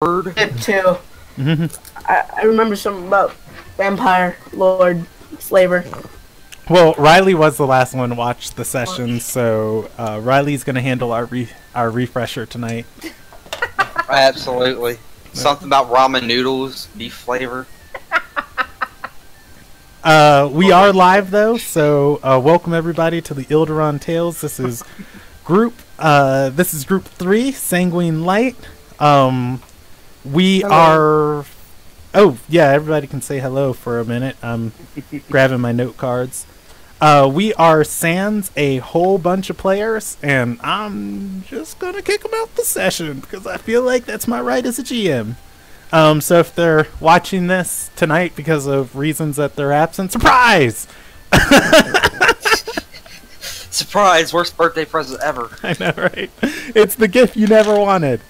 Bird. Tip 2. I remember something about Vampire Lord Slaver. Well, Riley was the last one to watch the session, so Riley's going to handle our refresher tonight. Absolutely. Something about ramen noodles, beef flavor. We are live though, so welcome everybody to the Ilderon Tales. This is group 3, Sanguine Light. We are. Oh yeah, everybody can say hello for a minute. I'm grabbing my note cards. We are sans a whole bunch of players, and I'm just gonna kick them out the session because I feel like that's my right as a GM. So if they're watching this tonight because of reasons that they're absent, surprise! Surprise! Worst birthday present ever. I know, right? It's the gift you never wanted.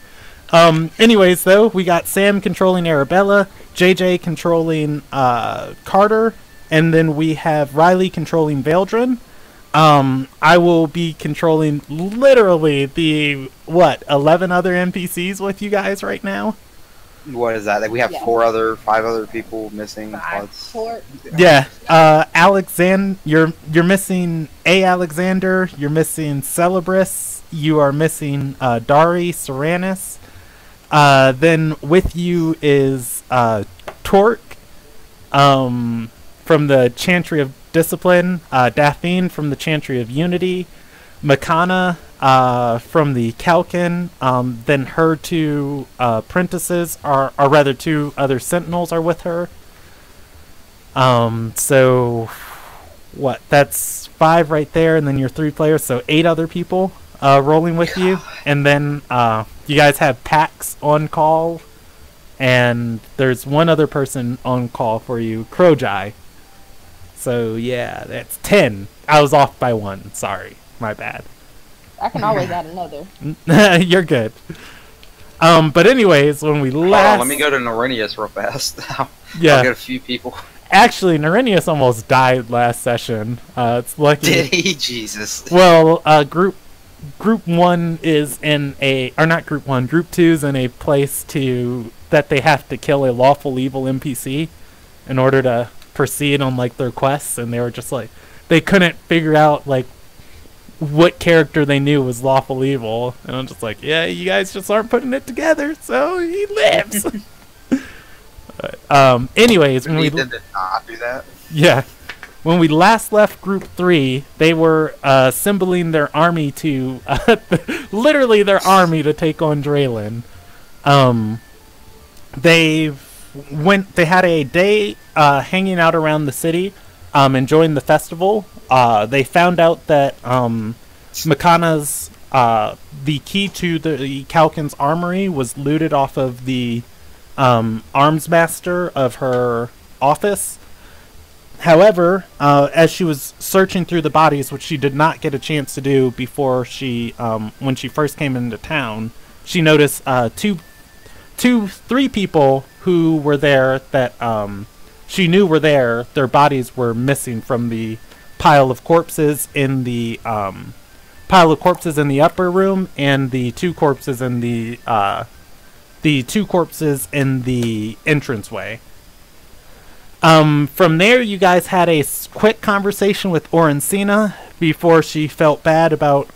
Anyways, though, we got Sam controlling Arabella, JJ controlling Carter, and then we have Riley controlling Valdrin. I will be controlling literally the 11 other NPCs with you guys right now. What is that? Like we have 5 other people missing. Yeah, you're missing Alexander. You're missing Celebris. You are missing Dari Seranus. Then with you is Torque from the Chantry of Discipline, Daphne from the Chantry of Unity, Makana from the Kalkin, then her 2 apprentices, or rather 2 other sentinels are with her. So, that's 5 right there, and then your 3 players, so 8 other people rolling with you. And then you guys have Pax on call, and there's 1 other person on call for you, Crowjai. So, yeah, that's 10. I was off by 1, sorry. My bad. I can always add another. You're good. But anyways, when we last... let me go to Norinius real fast. Yeah. I'll get a few people. Actually, Norinius almost died last session. It's lucky. Did he? Jesus. Well, Group 1 is in a... Or not Group 1. Group 2 is in a place that they have to kill a lawful evil NPC in order to proceed on, their quests. And they were just they couldn't figure out, what character they knew was lawful evil, and I'm just yeah, you guys just aren't putting it together, so he lives. But, anyways, when we did not do that. Yeah, when we last left Group 3, they were assembling their army to literally their army to take on Draylin. They had a day hanging out around the city. Enjoying the festival. They found out that Makana's the key to the Kalkin's armory was looted off of the arms master of her office. However, as she was searching through the bodies, which she did not get a chance to do before when she first came into town, she noticed 3 people who were there that she knew were there. Their bodies were missing from the pile of corpses in the upper room, and the 2 corpses in the entranceway. From there, you guys had a quick conversation with Orensina before she felt bad about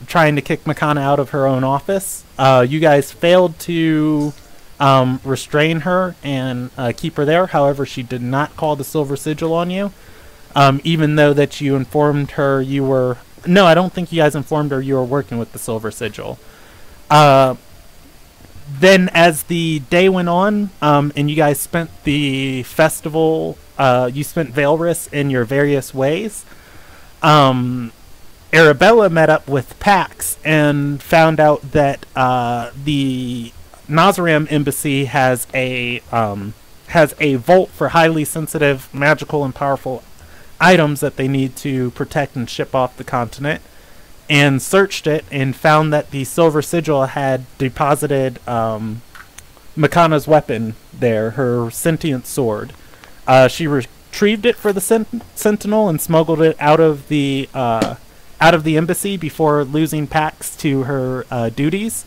trying to kick Makana out of her own office. You guys failed to restrain her and keep her there. However, she did not call the Silver Sigil on you, even though that you informed her you were... No, I don't think you guys informed her you were working with the Silver Sigil. Then as the day went on, and you guys spent the festival, you spent Vaelris in your various ways, Arabella met up with Pax and found out that the Nazarim Embassy has a vault for highly sensitive, magical, and powerful items that they need to protect and ship off the continent, and searched it and found that the Silver Sigil had deposited Makana's weapon there, her sentient sword. She retrieved it for the Sentinel and smuggled it out of the embassy before losing Pax to her duties.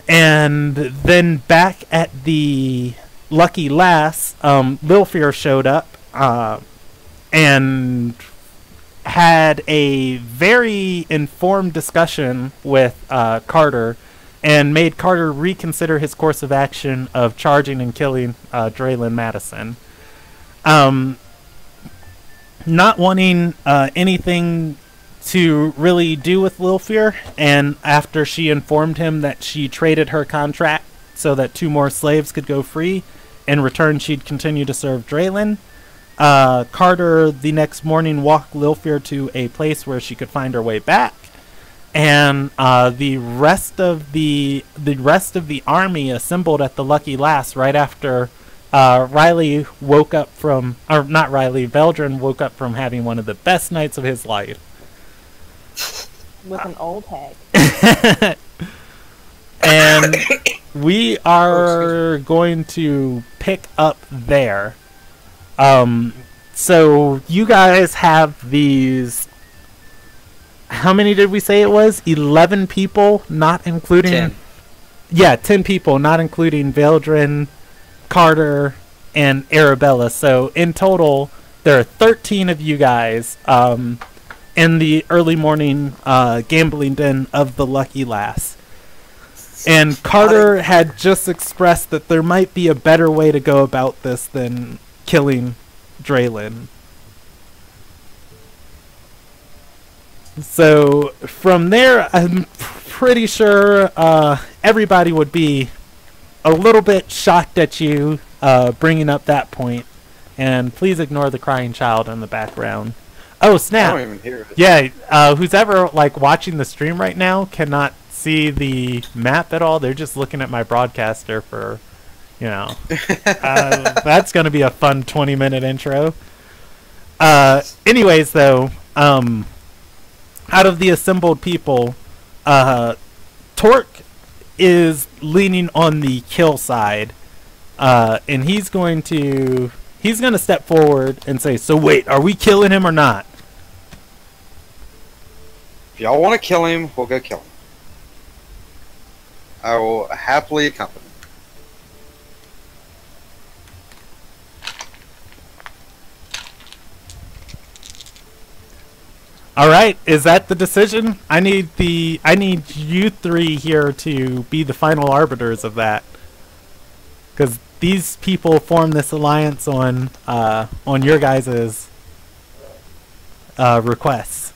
And then back at the Lucky Lass, Lilfear showed up and had a very informed discussion with Carter, and made Carter reconsider his course of action of charging and killing Draylin Madison. Not wanting anything to really do with Lilfear, and after she informed him that she traded her contract so that 2 more slaves could go free, in return she'd continue to serve Draylin, Carter the next morning walked Lilfear to a place where she could find her way back, and the rest of the army assembled at the Lucky Lass right after Riley woke up from, or not Riley, Veldrin woke up from having one of the best nights of his life. With an old hag. And we are going to pick up there. So you guys have these. How many did we say it was? 11 people, not including. 10. Yeah, 10 people, not including Veldrin, Carter, and Arabella. So in total, there are 13 of you guys in the early morning gambling den of the Lucky Lass. And Carter had just expressed that there might be a better way to go about this than killing Draylin. So from there, I'm pretty sure everybody would be a little bit shocked at you bringing up that point. And please ignore the crying child in the background. Oh, snap. I don't even hear it. Yeah, who's ever like watching the stream right now cannot see the map at all. They're just looking at my broadcaster for, you know. That's going to be a fun 20-minute intro. Anyways, though, out of the assembled people, Torque is leaning on the kill side, and he's going to step forward and say, "So wait, are we killing him or not?" If y'all want to kill him, we'll go kill him. I will happily accompany. All right, is that the decision? I need you 3 here to be the final arbiters of that, because these people form this alliance on your guys' requests.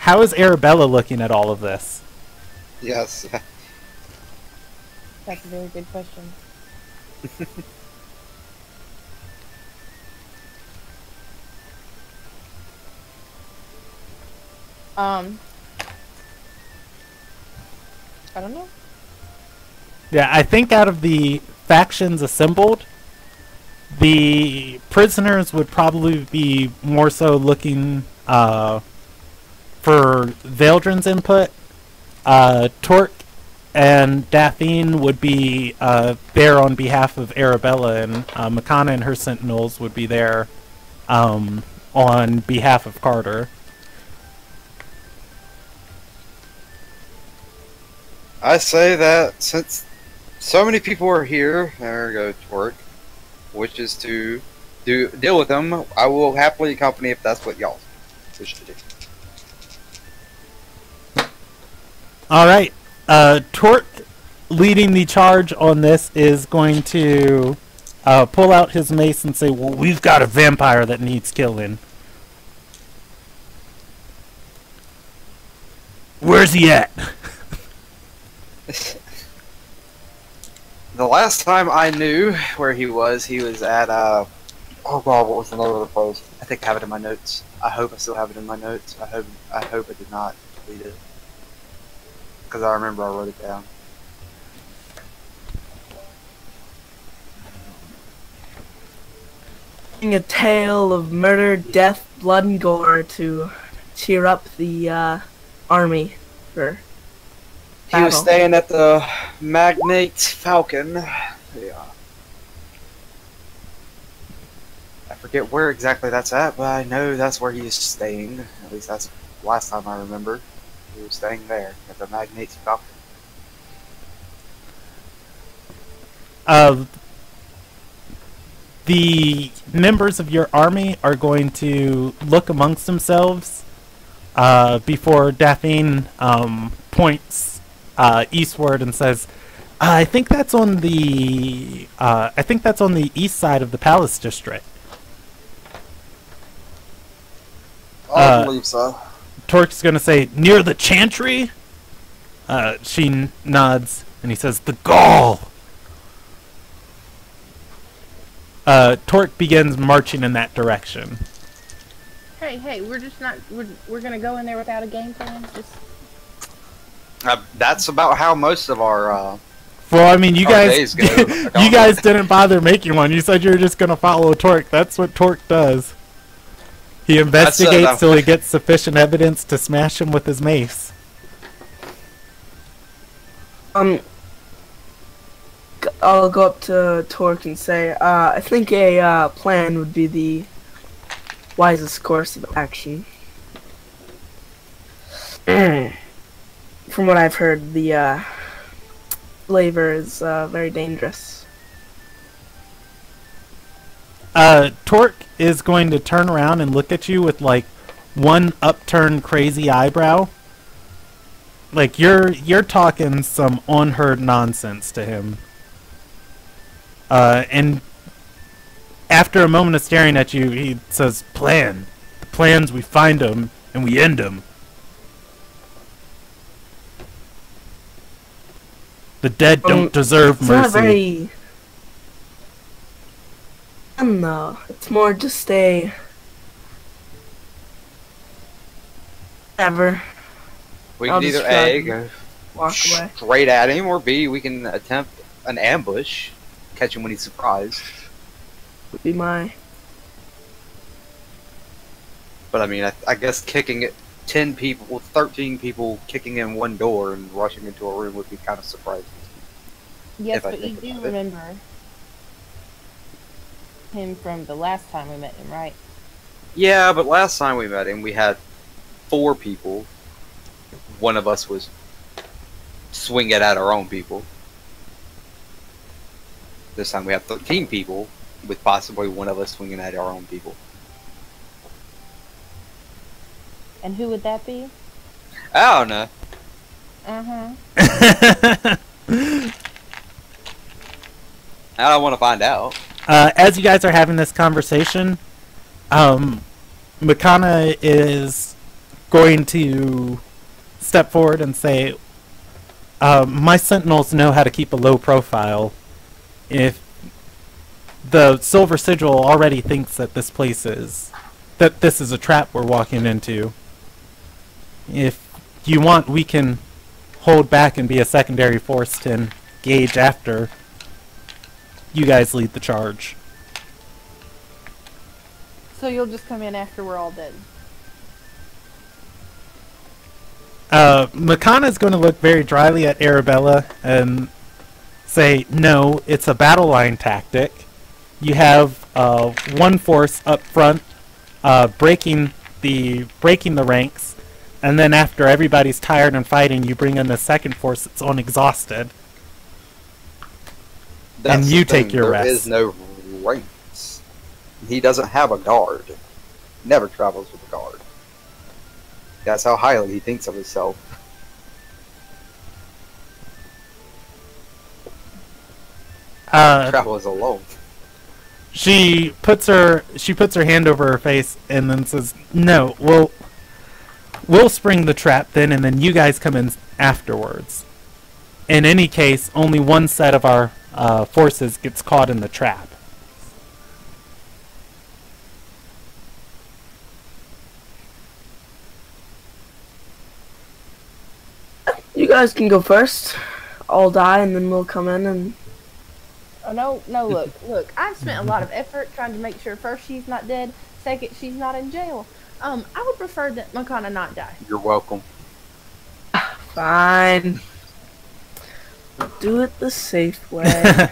How is Arabella looking at all of this? Yes. That's a very good question. I don't know. Yeah, I think out of the factions assembled, the prisoners would probably be more so looking for Veldrin's input. Torque and Daphne would be there on behalf of Arabella, and Makana and her sentinels would be there on behalf of Carter. I say that since so many people are here, there go Torque, which is to deal with them, I will happily accompany if that's what y'all wish to do. Alright, Torque, leading the charge on this, is going to pull out his mace and say, "Well, we've got a vampire that needs killing." Where's he at? The last time I knew where he was at, oh god, what was the name of the place? I think I have it in my notes. I hope I still have it in my notes. I hope I did not delete it. Because I remember I wrote it down. A tale of murder, death, blood, and gore to cheer up the army for He was battle. staying at the Magnate Falcon. Yeah. I forget where exactly that's at, but I know that's where he is staying. At least that's the last time I remember. We were staying there at the magnate's doctor. The members of your army are going to look amongst themselves before Daphne points eastward and says, "I think that's on the east side of the palace district." I believe so. Torque's going to say, "Near the chantry?" She nods, and he says, "The Gaul." Torque begins marching in that direction. Hey, we're just not. We're gonna go in there without a game plan. Just. That's about how most of our. Well, I mean, you our guys, days go. you guys didn't bother making one. You said you were just gonna follow Torque. That's what Torque does. He investigates till he gets sufficient evidence to smash him with his mace. I'll go up to Torque and say, I think a plan would be the wisest course of action. From what I've heard, the flavor is very dangerous. Torque is going to turn around and look at you with like one upturned crazy eyebrow. Like you're talking some unheard nonsense to him. And after a moment of staring at you, he says, "Plan. The plans, we find them, and we end them. The dead don't deserve mercy." Not very... No, it's more just a... Whatever. We I'll can either just A, shrug go walk away. straight at him, or B, we can attempt an ambush, catch him when he's surprised. Would be my... But I mean, I guess kicking it 10 people, 13 people kicking in one door and rushing into a room would be kind of surprising. Yes, If I but you think do about it. remember him from the last time we met him, right? Yeah, but last time we met him, we had 4 people. One of us was swinging at our own people. This time we have 13 people, with possibly one of us swinging at our own people. And who would that be? I don't know. I don't want to find out. As you guys are having this conversation, Makana is going to step forward and say, "My sentinels know how to keep a low profile. If the Silver Sigil already thinks that this is a trap we're walking into, if you want, we can hold back and be a secondary force to engage after. You guys lead the charge." So you'll just come in after we're all dead. Makana's going to look very dryly at Arabella and say, "No, it's a battle line tactic. You have one force up front breaking the ranks, and then after everybody's tired and fighting, you bring in the second force that's unexhausted. That's and you the thing, take your rest." There is no ranks. He doesn't have a guard. Never travels with a guard. That's how highly he thinks of himself. Travels alone. She puts her hand over her face and then says, "No, we'll spring the trap then, and then you guys come in afterwards. In any case, only one set of our forces gets caught in the trap." You guys can go first. I'll die and then we'll come in and... Oh, no, look, I've spent a lot of effort trying to make sure, first, she's not dead, second, she's not in jail. I would prefer that Makana not die. You're welcome. Fine. Do it the safe way.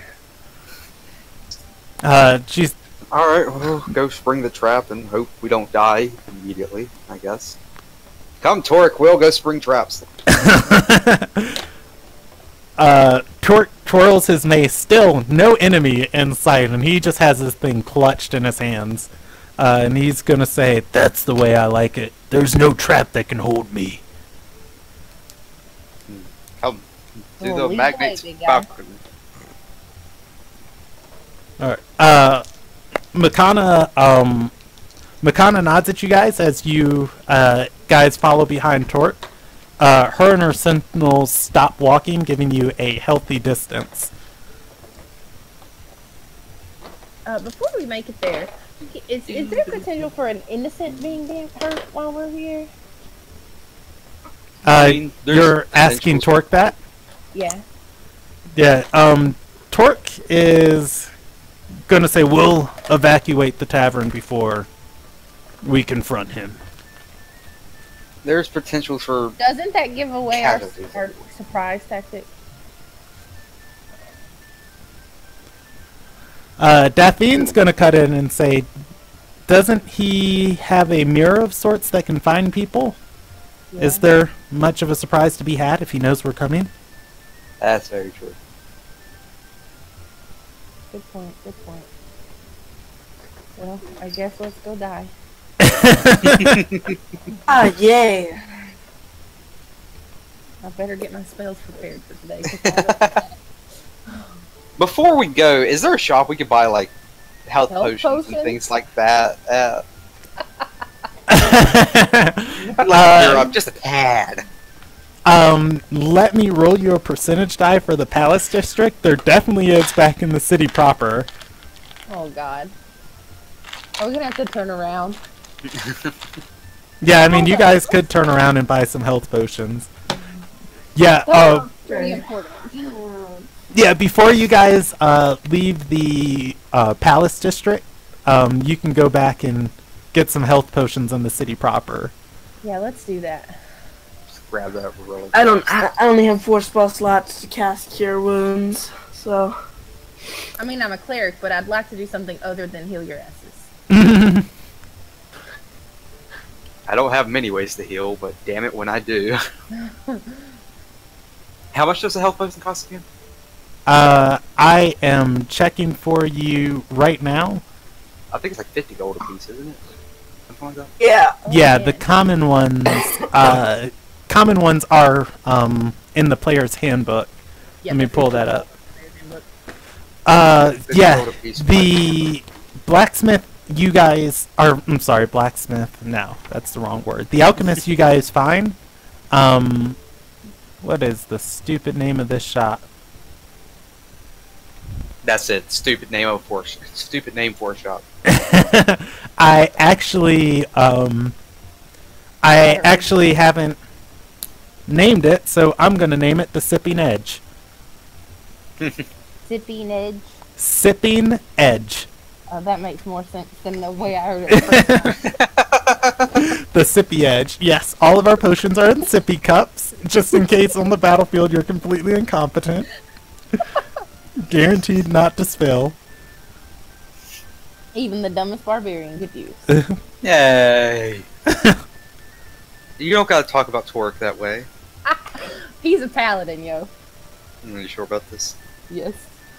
She's... Alright, we'll go spring the trap and hope we don't die immediately, I guess. Come, Torque, we'll go spring traps. Torque twirls his mace, still no enemy in sight, and he just has this thing clutched in his hands. And he's gonna say, "That's the way I like it. There's no trap that can hold me." Come, do Well, the lead magnate's the way, big guy. falcon. Alright, Makana nods at you guys as you, guys follow behind Torque. Her and her sentinels stop walking, giving you a healthy distance. Before we make it there, is there potential for an innocent being hurt while we're here? mean, there's You're asking potential. Torque that? Yeah. Yeah, Torque is gonna say, "We'll evacuate the tavern before we confront him." There's potential for Doesn't that give away our Casualties. surprise tactic? Dathine's gonna cut in and say, "Doesn't he have a mirror of sorts that can find people? Yeah. Is there much of a surprise to be had if he knows we're coming?" That's very true. Good point. Good point. Well, I guess let's go die. Ah, yay. I better get my spells prepared for today. Before we go, is there a shop we could buy like health Health potions potions? and things like that? Up just a tad. Let me roll you a percentage die for the Palace District. There definitely is back in the city proper. Oh God. Are we gonna have to turn around? Yeah, I mean, you guys could turn around and buy some health potions. Yeah, Pretty important. yeah, before you guys leave the Palace District, you can go back and get some health potions in the city proper. Yeah, let's do that. Just grab that really. I only have 4 spell slots to cast Cure Wounds, so... I mean, I'm a cleric, but I'd like to do something other than heal your asses. I don't have many ways to heal, but damn it when I do. How much does a health potion cost again? I am checking for you right now. I think it's like 50 gold a piece, isn't it? Something like that. Yeah. Yeah, man. the common ones are in the player's handbook. Yeah, Let me that's pull what that it up. is. Fifty Yeah, gold a piece. the blacksmith you guys are. I'm sorry, blacksmith. No, that's the wrong word. The alchemist you guys find. What is the stupid name of this shop? That's it. Stupid name for a shop. I actually haven't named it, so I'm gonna name it the Sipping Edge. Sipping Edge. Sipping Edge. That makes more sense than the way I heard it the first time. The Sippy Edge. Yes, all of our potions are in sippy cups, just in case on the battlefield you're completely incompetent. Guaranteed not to spill. Even the dumbest barbarian could use. Yay! You don't gotta talk about Torque that way. He's a paladin, yo. Are you sure about this? Yes.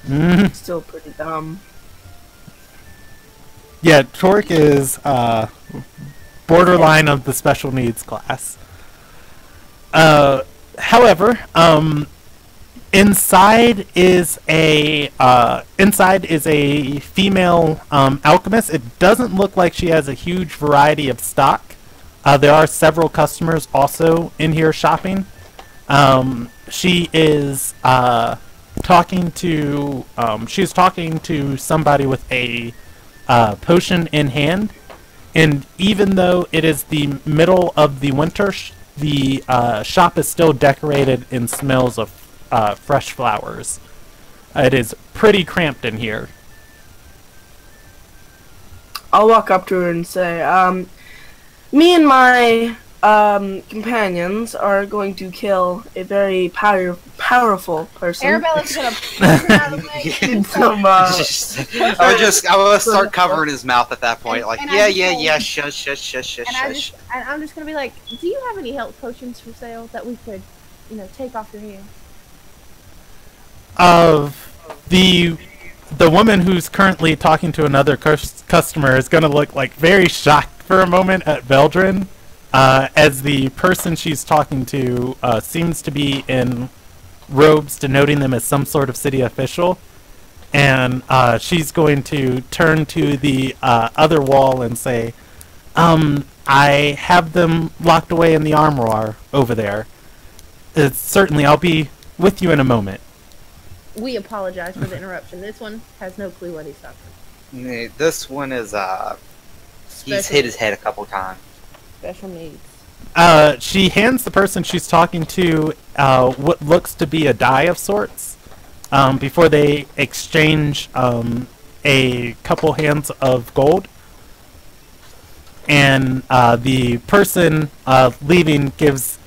Mhm. Still pretty dumb. Yeah, Torque is borderline of the special needs class. However, inside is a female alchemist. It doesn't look like she has a huge variety of stock. There are several customers also in here shopping. She is talking to somebody with a potion in hand, and even though it is the middle of the winter, the shop is still decorated and smells of fresh flowers. It is pretty cramped in here. I'll walk up to her and say, me and my companions are going to kill a very powerful person. Arabella's gonna push him out of the way. And Some, I would start covering his mouth at that point, like, and yeah, shush. and I'm just gonna be like, do you have any health potions for sale that we could, take off your hand? The woman who's currently talking to another customer is going to look like very shocked for a moment at Veldrin, as the person she's talking to seems to be in robes denoting them as some sort of city official, and she's going to turn to the other wall and say, I have them locked away in the armoire over there. Certainly, I'll be with you in a moment. We apologize for the interruption. This one has no clue what he's talking about. This one is, he's hit his head a couple times. Special needs. She hands the person she's talking to what looks to be a die of sorts, before they exchange a couple hands of gold. And the person leaving gives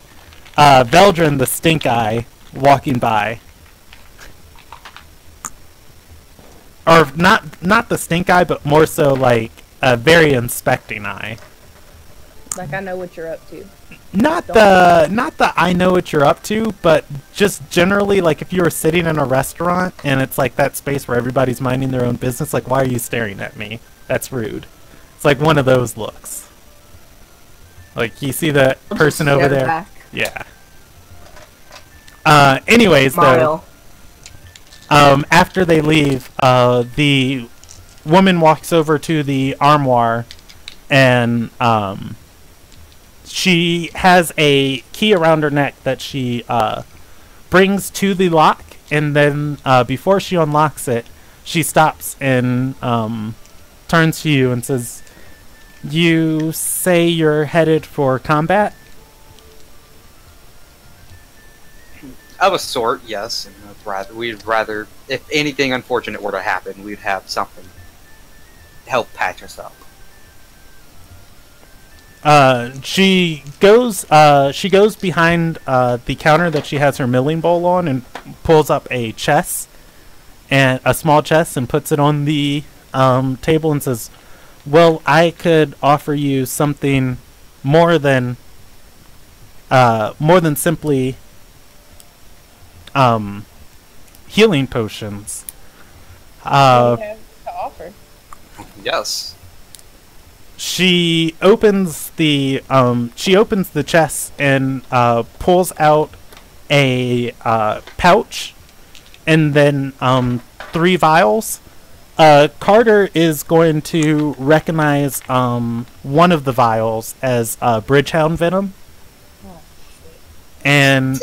Veldrin the stink eye walking by. Or not the stink eye, but more so like a very inspecting eye. Like I know what you're up to. Not the I know what you're up to, but just generally, like if you were sitting in a restaurant and it's like that space where everybody's minding their own business, like why are you staring at me? That's rude. It's like one of those looks. Like you see that person over there? Back. Yeah. Anyways, Smile. though, after they leave, the woman walks over to the armoire and she has a key around her neck that she brings to the lock, and then before she unlocks it, she stops and turns to you and says, "You say you're headed for combat?" Of a sort, yes. And we'd rather, if anything unfortunate were to happen, we'd have something to help patch us up. She goes behind the counter that she has her milling bowl on and pulls up a chest, and a small chest, and puts it on the table and says, "Well, I could offer you something more than simply healing potions." What do you have to offer? Yes. She opens the chest and pulls out a pouch, and then 3 vials. Carter is going to recognize one of the vials as Bridgehound venom, and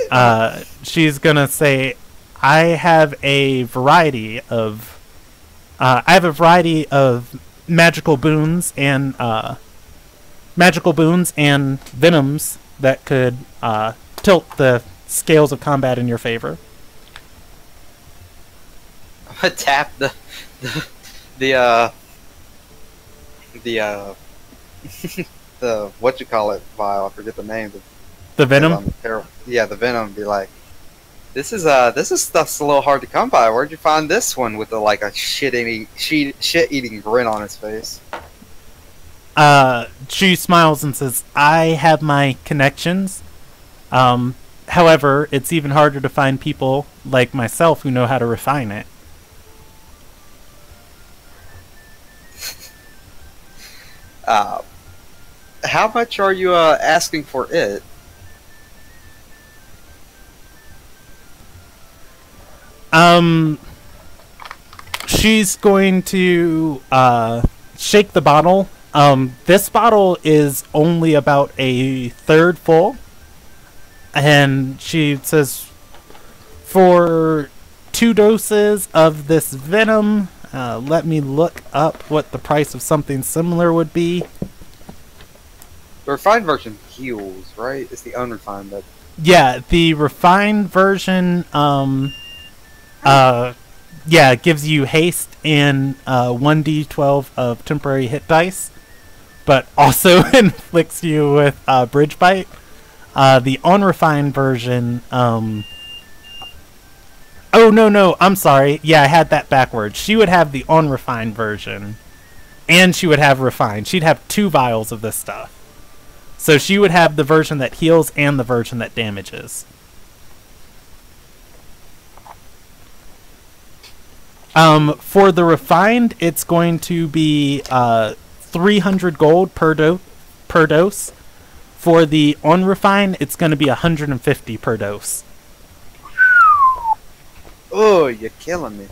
she's gonna say, "I have a variety of magical boons and venoms that could tilt the scales of combat in your favor." I'm gonna tap the what you call it vial. I forget the name. The venom? Yeah, the venom. Be like, this is stuff's a little hard to come by. Where'd you find this one with a shit eating grin on his face? She smiles and says, "I have my connections. However, it's even harder to find people like myself who know how to refine it." How much are you asking for it? She's going to shake the bottle. This bottle is only about a third full, and she says, "For 2 doses of this venom, let me look up what the price of something similar would be." The refined version heals, right? It's the unrefined that. Yeah, the refined version, gives you haste and 1d12 of temporary hit dice, but also inflicts you with bridge bite. The unrefined version Oh, no, I'm sorry. Yeah, I had that backwards. She would have the unrefined version, and she would have refined. She'd have 2 vials of this stuff. So she would have the version that heals and the version that damages. For the refined, it's going to be 300 gold per dose. For the unrefined, it's going to be 150 per dose. Oh, you're killing me.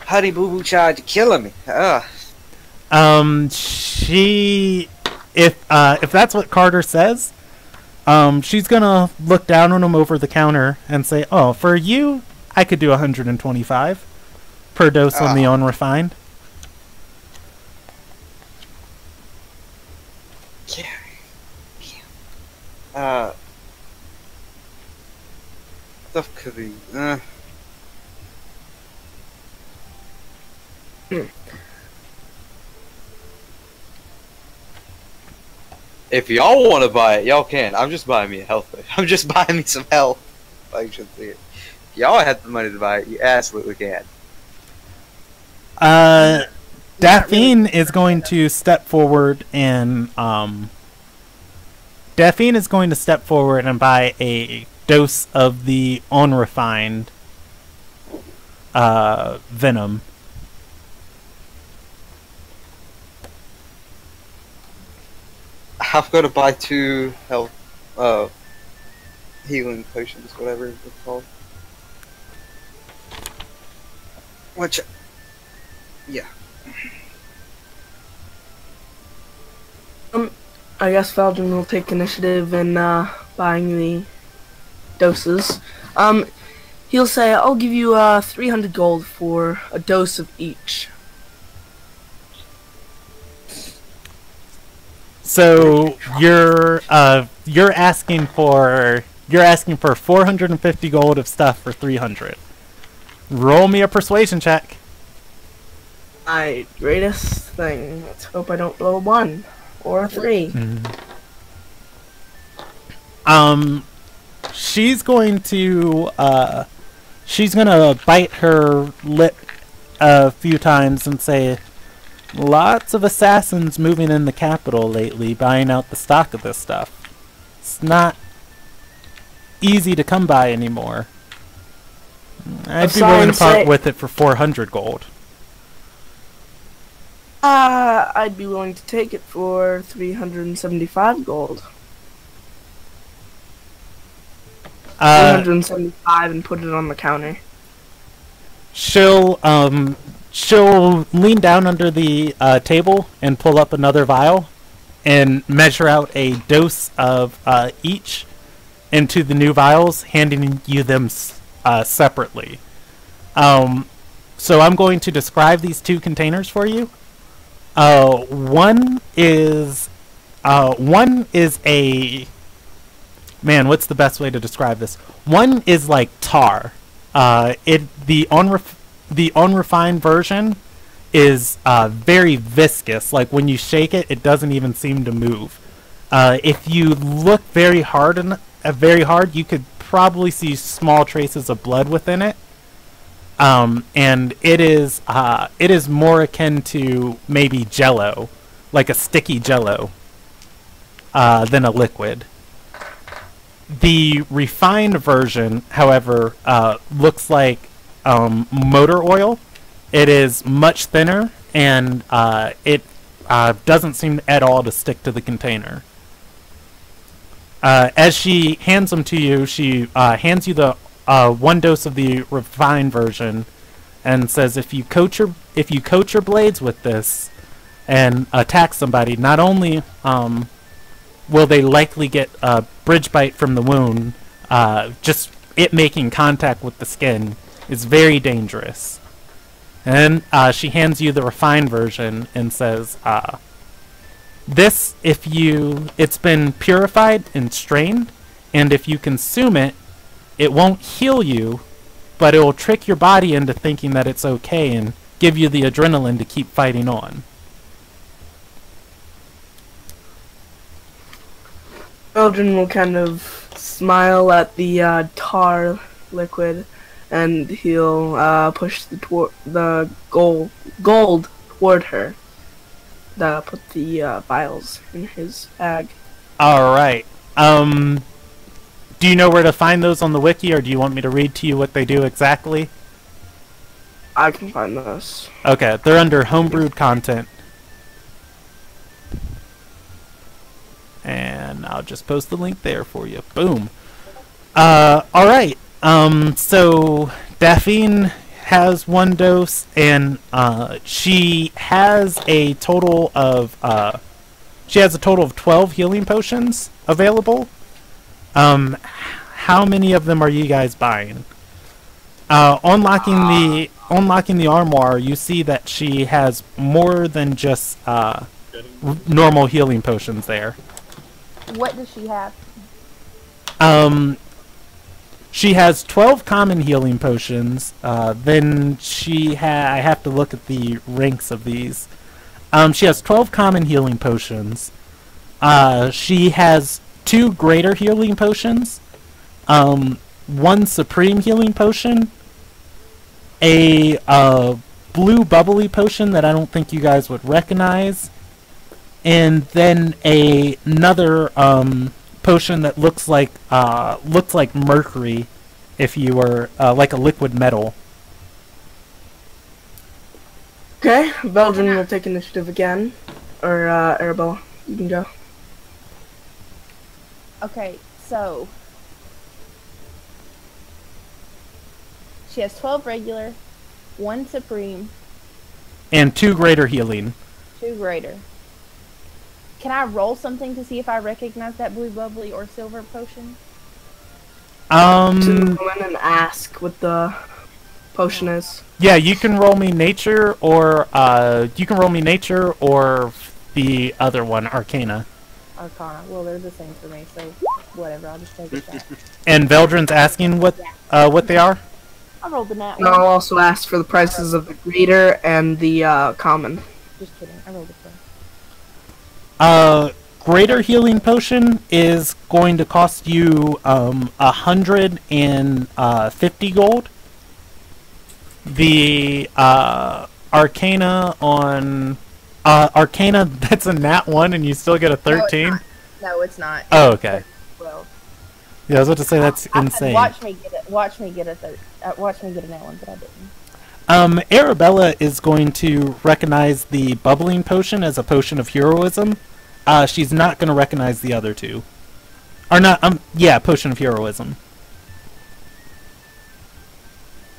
Honey Boo Boo Child, you're killing me. Ugh. If that's what Carter says, she's gonna look down on him over the counter and say, "Oh, for you, I could do 125 per dose on the unrefined." Yeah. Stuff could be. If y'all want to buy it, y'all can. I'm just buying me a health. I'm just buying me some health. I should see it. If y'all have the money to buy it, you absolutely can. Daphne is going to step forward and Daphne is going to step forward and buy a dose of the unrefined venom. I'm gonna buy 2 health, healing potions, whatever it's called. Which, yeah. I guess Feldrin will take initiative in buying the doses. He'll say, "I'll give you 300 gold for a dose of each." So you're asking for 450 gold of stuff for 300. Roll me a persuasion check. My greatest thing. Let's hope I don't blow a 1 or a 3. She's going to bite her lip a few times and say, "Lots of assassins moving in the capital lately, buying out the stock of this stuff. It's not easy to come by anymore. I'd be willing to part with it for 400 gold." I'd be willing to take it for 375 gold. 375 and put it on the counter. She'll lean down under the table and pull up another vial and measure out a dose of each into the new vials, handing you them separately. So I'm going to describe these 2 containers for you. One is a... Man, what's the best way to describe this? One is like tar. The unrefined version is very viscous. Like when you shake it, it doesn't even seem to move. If you look very hard, you could probably see small traces of blood within it. And it is more akin to maybe Jello, like a sticky Jello, than a liquid. The refined version, however, looks like motor oil. It is much thinner, and it doesn't seem at all to stick to the container. As she hands them to you, she hands you the 1 dose of the refined version, and says, "If you coat your blades with this and attack somebody, not only will they likely get a bridge bite from the wound, just it making contact with the skin is very dangerous." And she hands you the refined version and says, "This, it's been purified and strained, and if you consume it, it won't heal you, but it will trick your body into thinking that it's okay and give you the adrenaline to keep fighting on." Feldrin will kind of smile at the tar liquid, and he'll push the gold toward her. Put the vials in his bag. All right. Do you know where to find those on the wiki, or do you want me to read to you what they do exactly? I can find those. Okay, they're under homebrewed content. And I'll just post the link there for you. Boom. Alright. So Daphne has 1 dose, and she has a total of 12 healing potions available. How many of them are you guys buying? Unlocking the armoire, you see that she has more than just normal healing potions there. What does she have? She has 12 common healing potions. Then I have to look at the ranks of these. She has 12 common healing potions. She has 2 greater healing potions. 1 supreme healing potion. A blue bubbly potion that I don't think you guys would recognize. And then another potion that looks like mercury, if you were like a liquid metal. Okay, Belgium will take initiative again. Or Arabella, you can go. Okay, so she has 12 regular, 1 supreme, And 2 greater healing. 2 greater. Can I roll something to see if I recognize that blue bubbly or silver potion? To go in and ask what the potion is. Yeah, you can roll me nature, or the other one, Arcana. Arcana. Well, they're the same for me, so whatever. I'll just take it back. And Veldrin's asking what they are. I rolled the nat And I'll one. also ask for the prices of the greater and the common. Just kidding. I rolled it first. Greater healing potion is going to cost you 150 gold. The Arcana on Arcana, that's a nat 1, and you still get a 13. No, it's not. Oh, okay. Well, Yeah, I was about to say that's insane. Watch me get a nat one, but I didn't. Arabella is going to recognize the bubbling potion as a potion of heroism. She's not going to recognize the other 2. Or not, yeah, potion of heroism.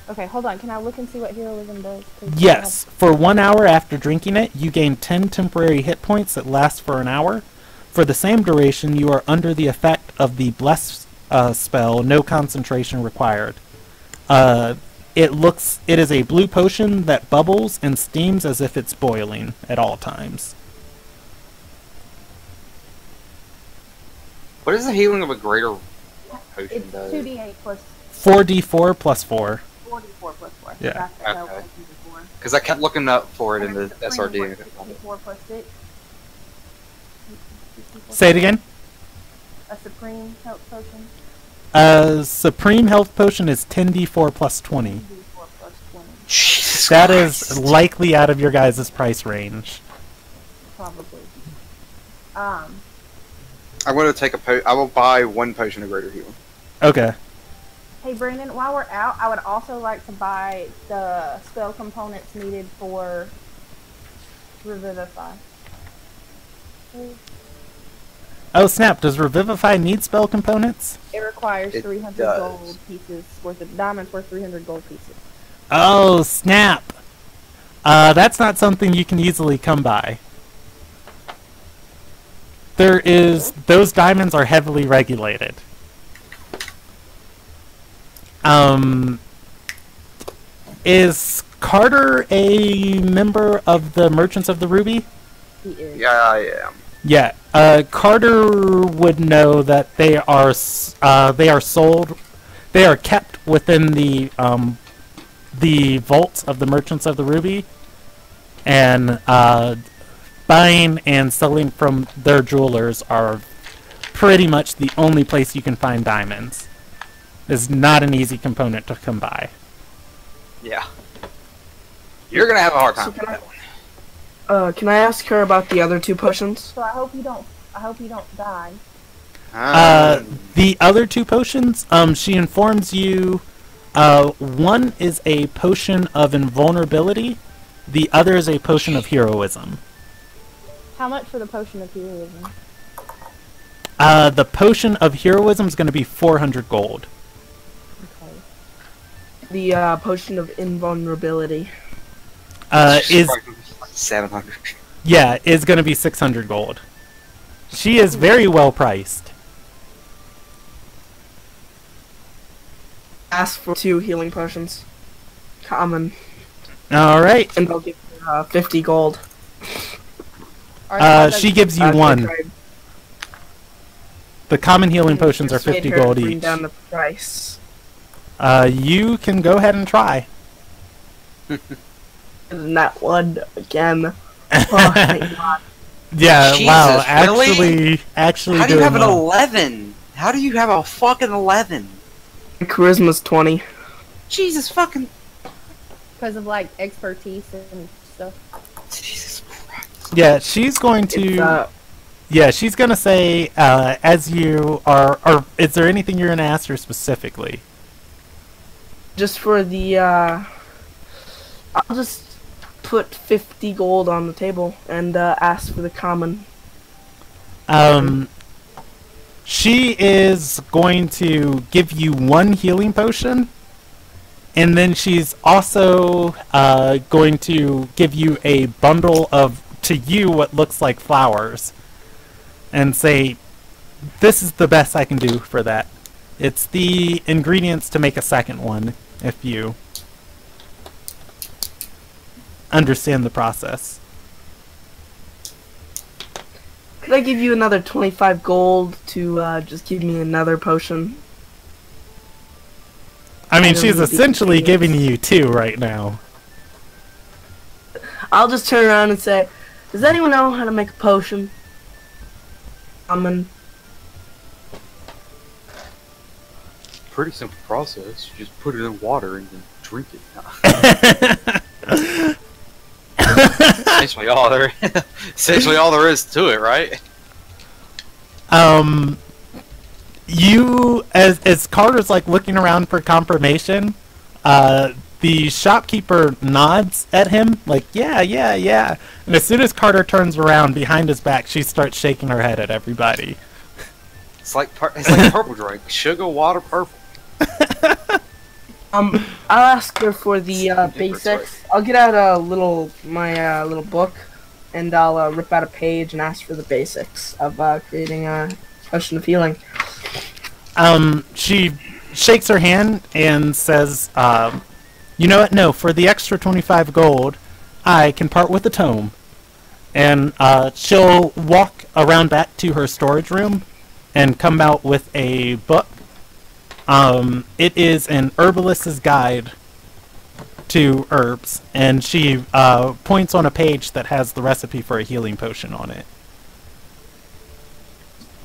Okay, hold on. Can I look and see what heroism does? 'Cause Yes, for 1 hour after drinking it, you gain 10 temporary hit points that last for an hour. For the same duration, you are under the effect of the Bless spell, no concentration required. It is a blue potion that bubbles and steams as if it's boiling at all times. What is the healing of a greater potion It's does? 2d8 plus 4d4 plus 4. 44 plus 4. Yeah. That's Okay. what I was before. Because I kept looking up for it in the SRD. 54 plus 6. Say it again. A supreme health potion. Supreme health potion is 10d4 plus 20. 4 plus 20. Jesus That Christ. is likely out of your guys' price range. Probably. I'm going to take I will buy 1 potion of greater healing. Okay. Hey Brandon, while we're out, I would also like to buy the spell components needed for Revivify. Oh snap, does Revivify need spell components? It requires It 300 does. gold pieces worth of diamonds worth 300 gold pieces. Oh snap! That's not something you can easily come by. Those diamonds are heavily regulated. Is Carter a member of the Merchants of the Ruby? He is. Yeah, I am. Yeah, Carter would know that they are sold. They are kept within the vaults of the Merchants of the Ruby, and buying and selling from their jewelers are pretty much the only place you can find diamonds. It's not an easy component to come by. Yeah. You're gonna have a hard time So with that one. Can I ask her about the other 2 potions? So I hope you don't die. The other 2 potions, she informs you, one is a potion of invulnerability, the other is a potion of heroism. How much for the potion of heroism? The potion of heroism is going to be 400 gold. Okay. The potion of invulnerability. Is 700. Yeah, is going to be 600 gold. She is very well priced. Ask for 2 healing potions. Common. Alright. And they'll give you 50 gold. She gives you 1. The common healing potions are 50 gold bring each. down the price. You can go ahead and try. And that one again. Oh my god. Yeah, Jesus, wow, really? actually How do you doing have an well. 11? How do you have a fucking 11? Charisma's 20. Jesus fucking... Because of like expertise and stuff. Jesus Christ. Yeah, she's going It's, to... Yeah, she's going to say, as you are... Or is there anything you're going to ask her specifically? just for the, I'll just put 50 gold on the table and ask for the common. She is going to give you 1 healing potion, and then she's also going to give you a bundle of, to you, what looks like flowers, and say, this is the best I can do for that. It's the ingredients to make a second one, if you understand the process. Could I give you another 25 gold to just give me another potion? I mean, don't she's need the essentially ingredients. giving you 2 right now. I'll just turn around and say, does anyone know how to make a potion? Common. Pretty simple process. You just put it in water and then drink it. Essentially all there, essentially all there is to it, right? You, as Carter's like looking around for confirmation, the shopkeeper nods at him, like, yeah. And as soon as Carter turns around behind his back, she starts shaking her head at everybody. It's like a purple drink. Sugar, water, purple. I'll ask her for the basics. I'll get out my little book, and I'll rip out a page and ask for the basics of creating a potion of healing. She shakes her hand and says, you know what, no, for the extra 25 gold, I can part with the tome. And she'll walk around back to her storage room and come out with a book. It is an herbalist's guide to herbs, and she points on a page that has the recipe for a healing potion on it.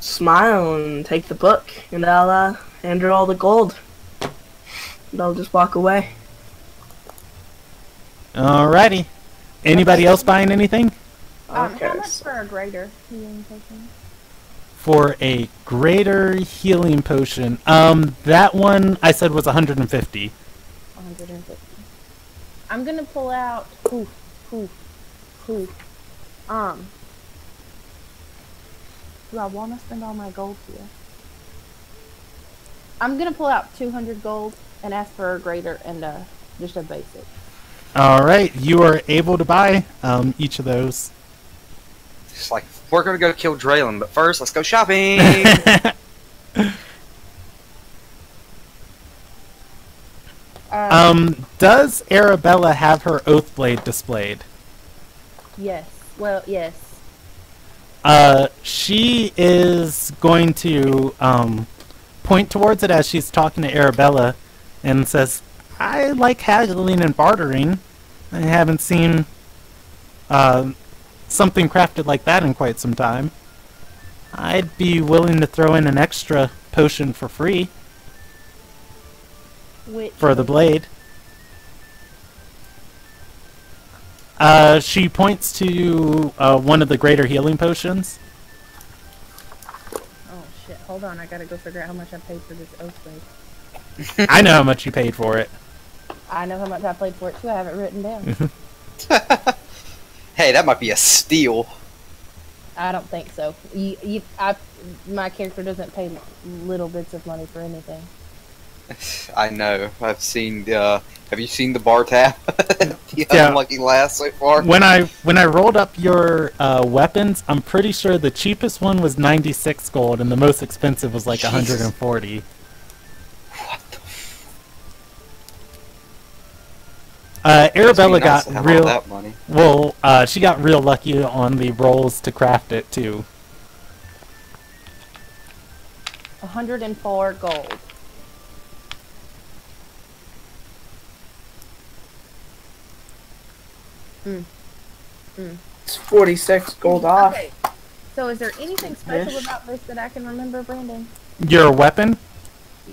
Smile and take the book, and I'll hand her all the gold. And I'll just walk away. Alrighty. Anybody else buying anything? How much for a greater healing potion? For a greater healing potion, that one I said was 150. 150. I'm gonna pull out. Do I want to spend all my gold here? I'm gonna pull out 200 gold and ask for a greater and just a basic. Alright, you are able to buy each of those. It's like, we're gonna go kill Draylon, but first, let's go shopping! Does Arabella have her oath blade displayed? Yes. Well, yes. She is going to point towards it as she's talking to Arabella and says, I like haggling and bartering. I haven't seen something crafted like that in quite some time. I'd be willing to throw in an extra potion for free Which for the blade. She points to one of the greater healing potions. Oh shit! Hold on, I gotta go figure out how much I paid for this oath blade. I know how much you paid for it. I know how much I paid for it too. I have it written down. Hey, that might be a steal. I don't think so. My character doesn't pay little bits of money for anything. I know. I've seen the. Have you seen the bar tab? The Yeah. unlucky last so far. When I rolled up your weapons, I'm pretty sure the cheapest one was 96 gold, and the most expensive was like Jesus. 140. What the? Arabella Must be nice got to have all real that money. well. She got real lucky on the rolls to craft it too. 104 gold. It's 46 gold off. Okay. So is there anything special Ish. about this that I can remember, Brandon? Your weapon?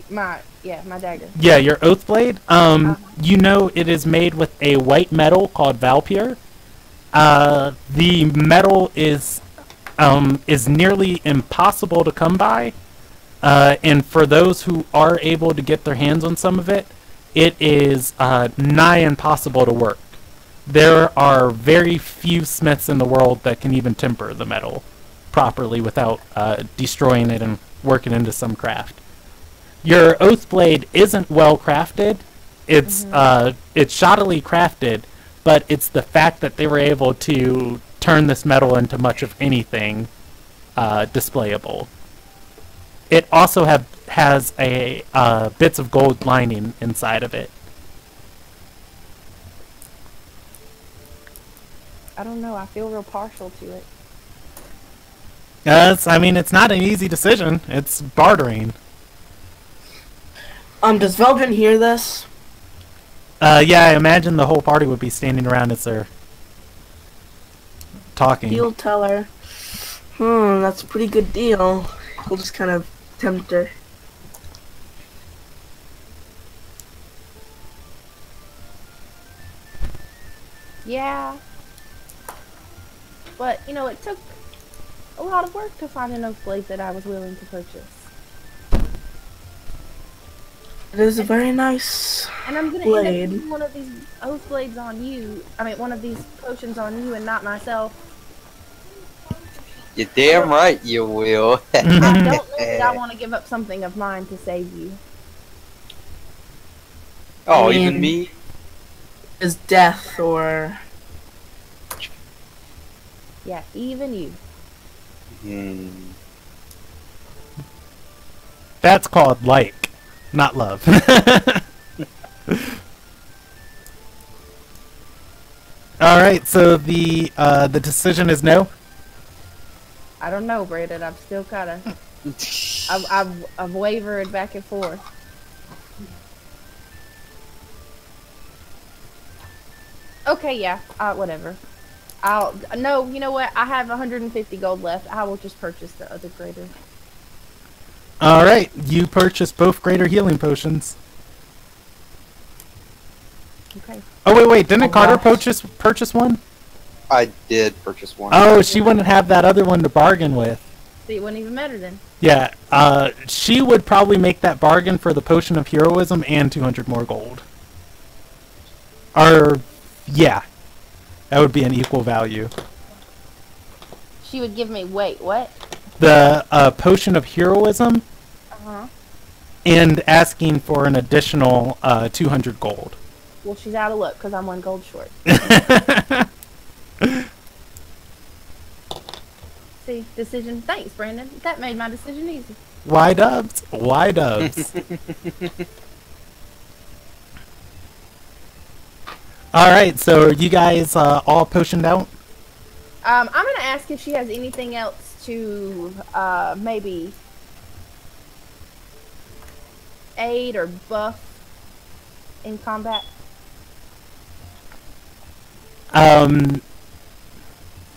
My dagger. Yeah, your oath blade. You know it is made with a white metal called Valpure. The metal is nearly impossible to come by, and for those who are able to get their hands on some of it, it is nigh impossible to work. There are very few smiths in the world that can even temper the metal properly without destroying it and working into some craft. Your oath blade isn't well crafted. It's shoddily crafted, but it's the fact that they were able to turn this metal into much of anything displayable. It also has a bits of gold lining inside of it. I don't know. I feel real partial to it. It's not an easy decision. It's bartering. Does Veldrin hear this? Yeah, I imagine the whole party would be standing around as they're talking. He'll tell her. That's a pretty good deal. He'll just kind of tempt her. Yeah. But, it took a lot of work to find an oath blade that I was willing to purchase. It is a very nice And I'm gonna blade. end up using one of these oath blades on you. One of these potions on you and not myself. You're damn right you will. I don't know that I want to give up something of mine to save you. Oh, I mean- even me? Is death or... Yeah, even you. That's called like, not love. All right, so the decision is no. I don't know, Brandon. I'm still kind of... I've wavered back and forth. Okay, yeah. Whatever. No, you know what? I have 150 gold left. I will just purchase the other greater. All right, you purchase both greater healing potions. Okay. Oh wait, didn't Oh, Carter gosh. purchase one? I did purchase one. Oh, she wouldn't have that other one to bargain with. See, it wouldn't even matter then. Yeah, she would probably make that bargain for the potion of heroism and 200 more gold. Or, yeah, that would be an equal value. She would give me... Wait, what? The potion of heroism Uh-huh. and asking for an additional 200 gold. Well, she's out of luck because I'm 1 gold short. See, decision. Thanks, Brandon. That made my decision easy. Why dubs? Why dubs? Alright, so are you guys all potioned out? I'm gonna ask if she has anything else to maybe aid or buff in combat. Um,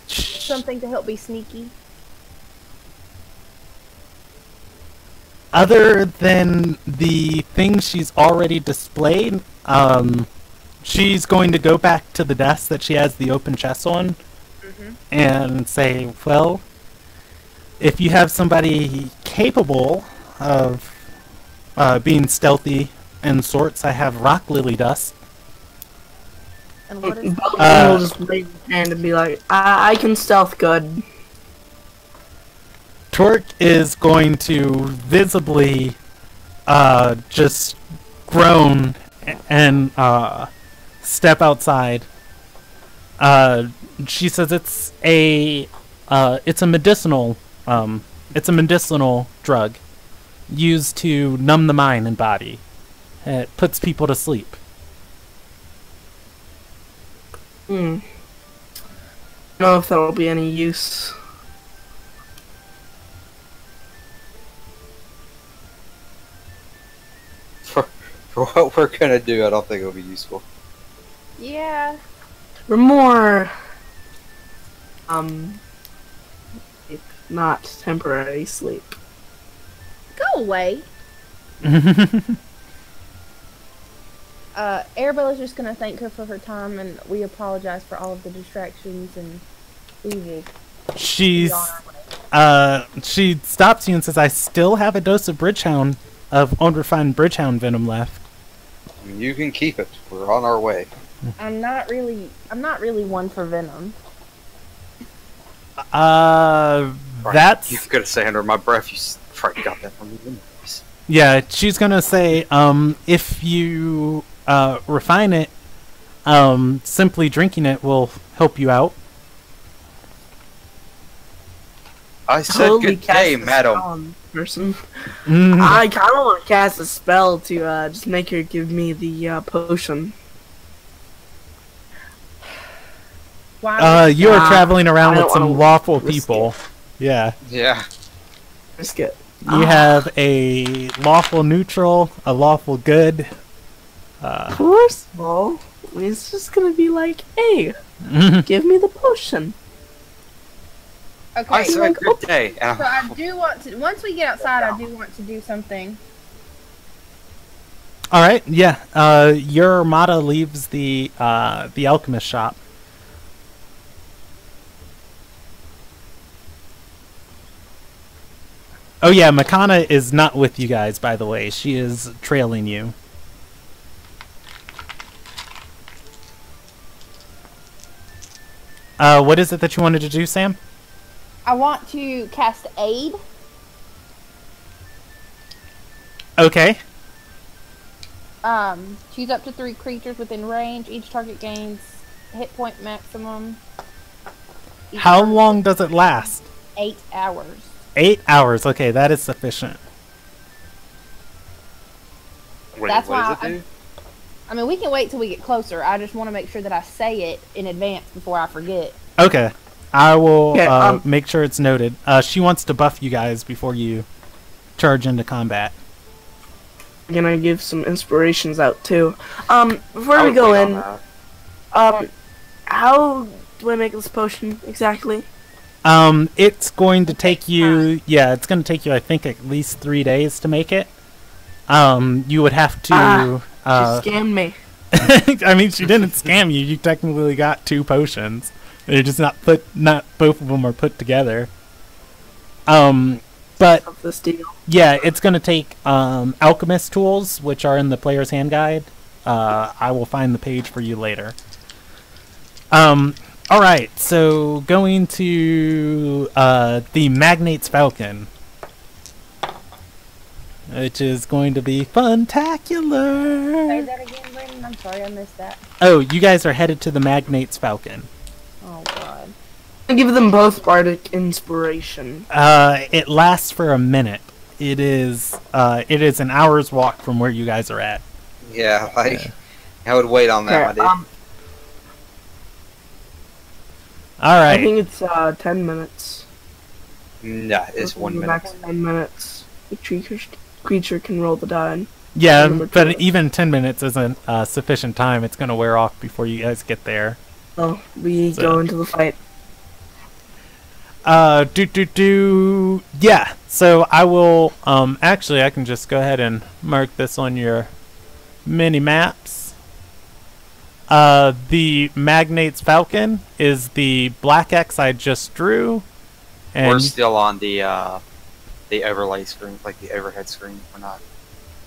Something to help be sneaky. other than the things she's already displayed, she's going to go back to the desk that she has the open chest on and say, well, if you have somebody capable of being stealthy and sorts, I have rock lily dust. And what is I'll just raise his hand and be like, I can stealth good. Torque is going to visibly just groan and step outside. She says it's a medicinal drug used to numb the mind and body. It puts people to sleep. I don't know if that'll be any use. For what we're gonna do, I don't think it'll be useful. Yeah. We're more, if not temporary sleep. Go away. Arabella's just gonna thank her for her time, and we apologize for all of the distractions, and we will She's be on our way. she stops you and says, I still have a dose of Bridgehound, of unrefined Bridgehound venom left. You can keep it. We're on our way. I'm not really one for venom. That's... You could have said under my breath. You probably got that from me. Yeah, she's gonna say, if you refine it, simply drinking it will help you out. I said Totally good day, cast a madam. spell on the person. Mhm. I kind of want to cast a spell to just make her give me the potion. Why? You are Nah, traveling around I with don't some wanna lawful risk people. Yeah. Yeah. Risk it. You have a lawful neutral, a lawful good. First of all, it's just gonna be like, hey, give me the potion. Okay. I said good day. So I do want to. Once we get outside, I do want to do something. All right, yeah. Your armada leaves the alchemist shop. Oh yeah, Makana is not with you guys, by the way. She is trailing you. What is it that you wanted to do, Sam? I want to cast aid. Okay. Choose up to 3 creatures within range. Each target gains hit point maximum. How long does it last? 8 hours. 8 hours. Okay, that is sufficient. Wait, That's what why does it do? I mean, we can wait till we get closer. I just want to make sure that I say it in advance before I forget. Okay. I will Okay, make sure it's noted. She wants to buff you guys before you charge into combat. I'm gonna give some inspirations out too. Before I we would go wait in, on that. how do I make this potion exactly? It's going to take you, yeah, it's going to take you, I think, at least 3 days to make it. You would have to, She scammed me. I mean, she didn't scam you. You technically got 2 potions. They're just not both of them are put together. But Of this deal. yeah, it's going to take alchemist tools, which are in the player's hand guide. I will find the page for you later. Alright, so going to the Magnate's Falcon, which is going to be fun-tacular. Say that again, Brandon. I'm sorry, I missed that. Oh, you guys are headed to the Magnate's Falcon. Oh, God. I give them both bardic inspiration. It lasts for a minute. It is an hour's walk from where you guys are at. Yeah, like, I would wait on that, Okay, my dude. All I right. think it's 10 minutes. Nah, it's 1 The minute. max 10 minutes. The creature can roll the die. Yeah, Number but 2. even 10 minutes isn't sufficient time. It's going to wear off before you guys get there. Oh, we So- go into the fight. Yeah. So I will, actually I can just go ahead and mark this on your mini maps. The Magnate's Falcon is the black X I just drew. And We're still on the overlay screen, like the overhead screen. We're not.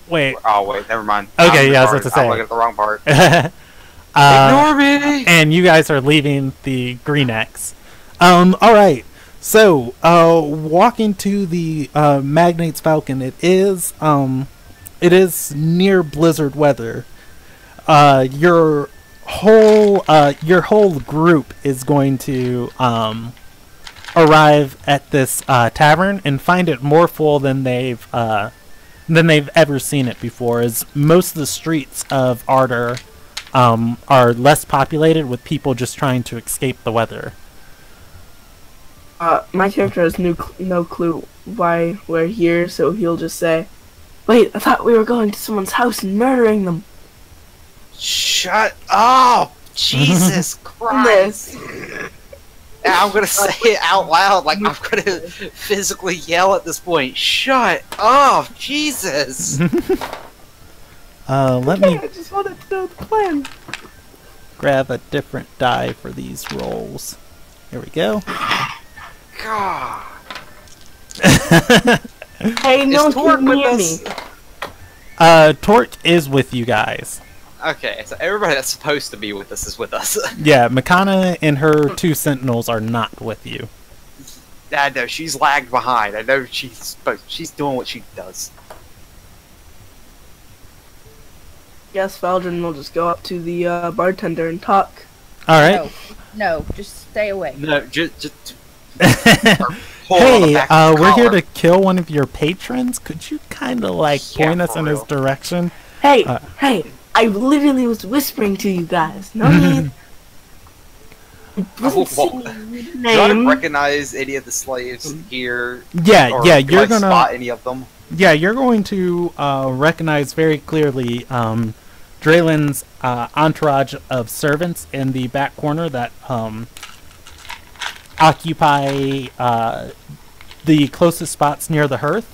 wait. Oh wait, never mind. Okay, yeah, I was about to say. I'm looking at the wrong part. Ignore me. And you guys are leaving the green X. Alright. So, walking to the Magnate's Falcon, it is near blizzard weather. Your whole group is going to arrive at this tavern and find it more full than they've ever seen it before. As most of the streets of Ardor are less populated, with people just trying to escape the weather. My character has no clue why we're here, so he'll just say, "Wait, I thought we were going to someone's house and murdering them." Shut up! Jesus Christ! Now I'm gonna say it out loud, like I'm gonna physically yell at this point. Shut up! Jesus! Let me I just wanted to know the plan. grab a different die for these rolls. Here we go. God. Hey, no Is one Torque can with hear me. us? Torque is with you guys. Okay, so everybody that's supposed to be with us is with us. Yeah, Makana and her 2 sentinels are not with you. I know, she's lagged behind. I know she's doing what she does. Guess Valdrin will just go up to the bartender and talk. Alright. No, just stay away. No, just Hey, we're here to kill one of your patrons. Could you kind of like Yeah, point us for in his real. direction? Hey, hey! I literally was whispering to you guys. No need. Do I Name. recognize any of the slaves here? Yeah, Or yeah, do you're I gonna. spot any of them? Yeah, you're going to recognize very clearly Draylen's entourage of servants in the back corner that occupy the closest spots near the hearth.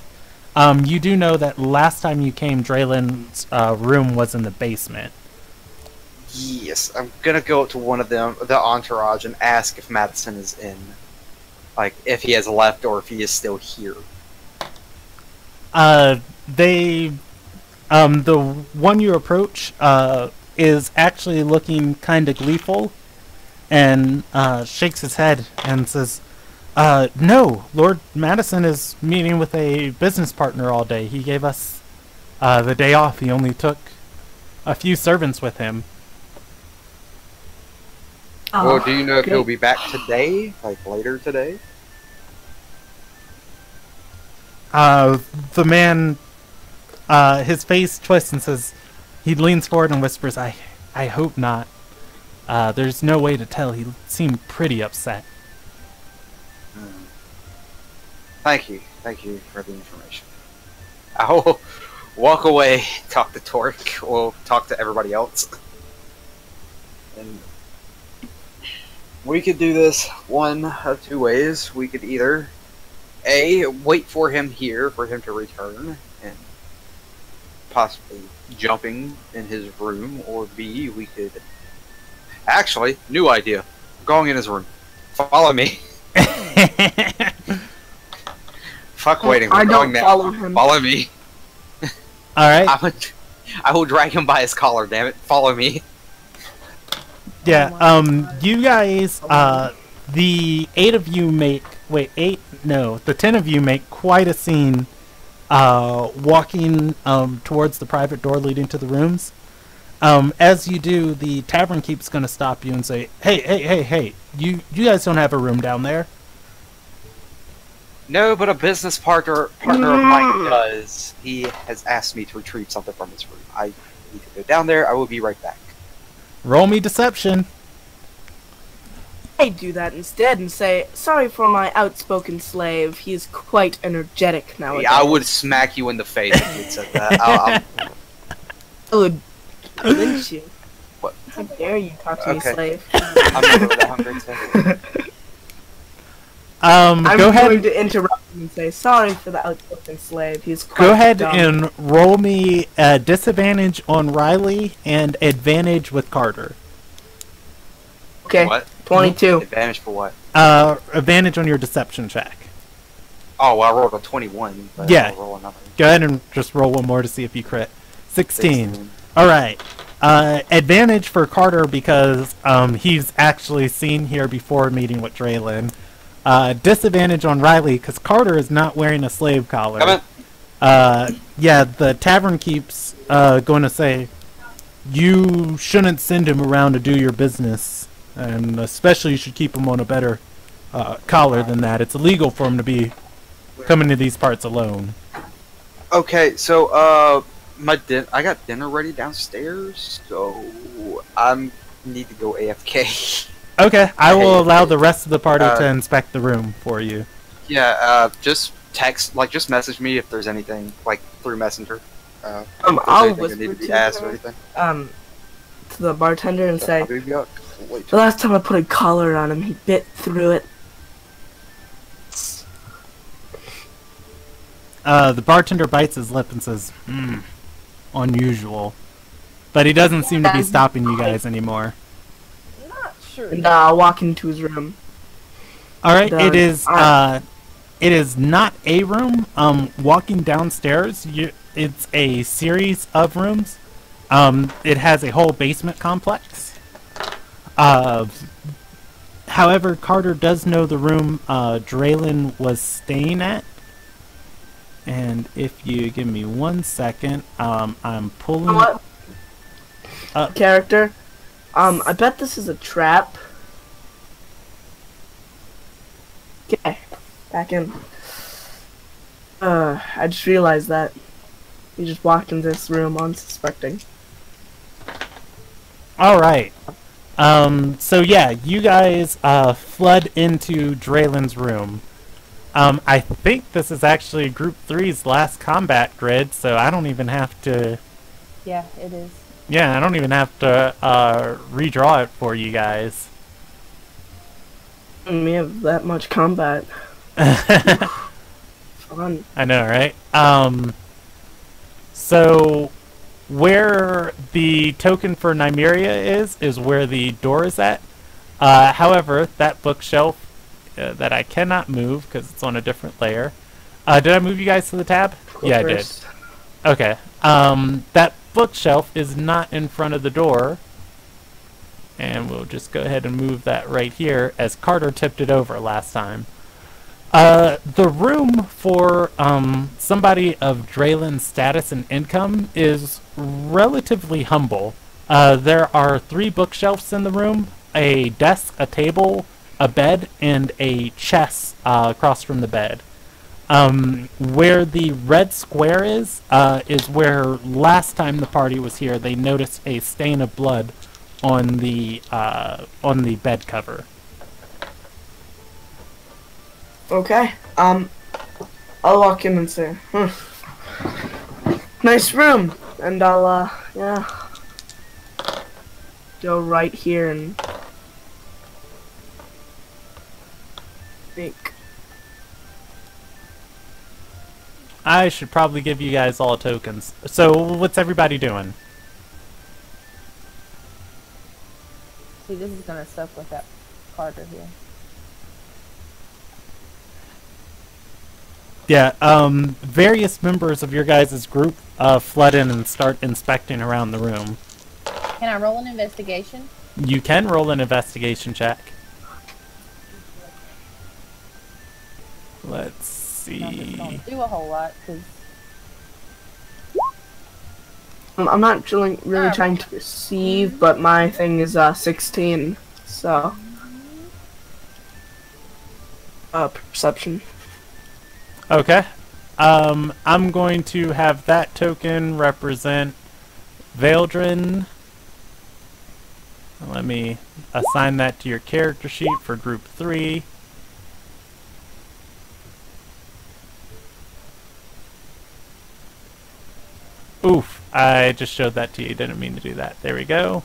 You do know that last time you came, Draylen's room was in the basement. Yes, I'm gonna go up to one of them, the entourage, and ask if Madison is in. Like, if he has left or if he is still here. The one you approach is actually looking kind of gleeful and shakes his head and says, no, Lord Madison is meeting with a business partner all day. He gave us the day off. He only took a few servants with him. Well, do you know if great. he'll be back today? Like, later today? The man, his face twists and says, he leans forward and whispers, I hope not. There's no way to tell. He seemed pretty upset. Thank you for the information. I will walk away, talk to Torque, we'll talk to everybody else. And we could do this one of 2 ways. We could either A, wait for him here, for him to return, and possibly jumping in his room, or B, we could... Actually, new idea. Going in his room. Follow me. Fuck waiting, we're going now. Follow him. Follow me. Alright. I will drag him by his collar, damn it. Follow me. Yeah, you guys, the 8 of you make... Wait, 8? No, the 10 of you make quite a scene walking towards the private door leading to the rooms. As you do, the tavern keep's going to stop you and say, hey, you guys don't have a room down there. No, but a business partner of mine does. He has asked me to retrieve something from his room. I need to go down there. I will be right back. Roll me deception. I do that instead and say, "Sorry for my outspoken slave. He is quite energetic nowadays." I would smack you in the face if you said that. I would lynch you. What? How dare you talk to me, Okay. slave? I'm not really that hungry, so. I'm Go ahead. going to interrupt and say, sorry for the outspoken slave. He's quite Go ahead dumb." and roll me a disadvantage on Riley and advantage with Carter. Okay, What? 22. Advantage for what? Advantage on your deception check. Oh, well, I rolled a 21. But Yeah. I'll roll another. Go ahead and just roll one more to see if you crit. 16. Alright. Advantage for Carter because he's actually seen here before meeting with Draylin. Disadvantage on Riley because Carter is not wearing a slave collar. Come Yeah, the tavern keeps going to say, you shouldn't send him around to do your business. And especially you should keep him on a better collar than that. It's illegal for him to be coming to these parts alone. Okay, so I got dinner ready downstairs, so I need to go AFK. Okay, I will allow the rest of the party to inspect the room for you. Yeah, just just message me if there's anything through Messenger. If I'll there's anything that whisper need to be to asked her. or anything. To the bartender and say, Maybe wait. the last time I put a collar on him, he bit through it. The bartender bites his lip and says, unusual. But he doesn't seem to be stopping you guys anymore. Not sure. And I'll walk into his room. Alright, And, it is not a room. Walking downstairs, it's a series of rooms. It has a whole basement complex. However, Carter does know the room Draylin was staying at. And if you give me 1 second, I'm pulling... What? Character. I bet this is a trap. Okay, back in. I just realized that. You just walked into this room unsuspecting. Alright. So yeah, you guys flood into Draylin's room. I think this is actually Group 3's last combat grid, so I don't even have to... Yeah, it is. Yeah, I don't even have to redraw it for you guys. We have that much combat. Fun. I know, right? So where the token for Nymeria is where the door is at. However, that bookshelf that I cannot move because it's on a different layer. Did I move you guys to the tab? Yeah, I did. Okay. That bookshelf is not in front of the door. And we'll just go ahead and move that right here as Carter tipped it over last time. The room for somebody of Draylin's status and income is relatively humble. There are 3 bookshelves in the room, a desk, a table, a bed, and a chest across from the bed. Where the red square is where last time the party was here they noticed a stain of blood on the bed cover. Okay. I'll walk in and say, nice room, and I'll go right here and think. I should probably give you guys all tokens. So what's everybody doing? See, this is gonna suck with that Carter here. Yeah, various members of your guys' group flood in and start inspecting around the room. Can I roll an investigation? You can roll an investigation check. Let's see. Don't do a whole lot, because... I'm not really trying to perceive, but my thing is 16, so perception. Okay. I'm going to have that token represent Vaildrin. Let me assign that to your character sheet for group 3. Oof, I just showed that to you. Didn't mean to do that. There we go.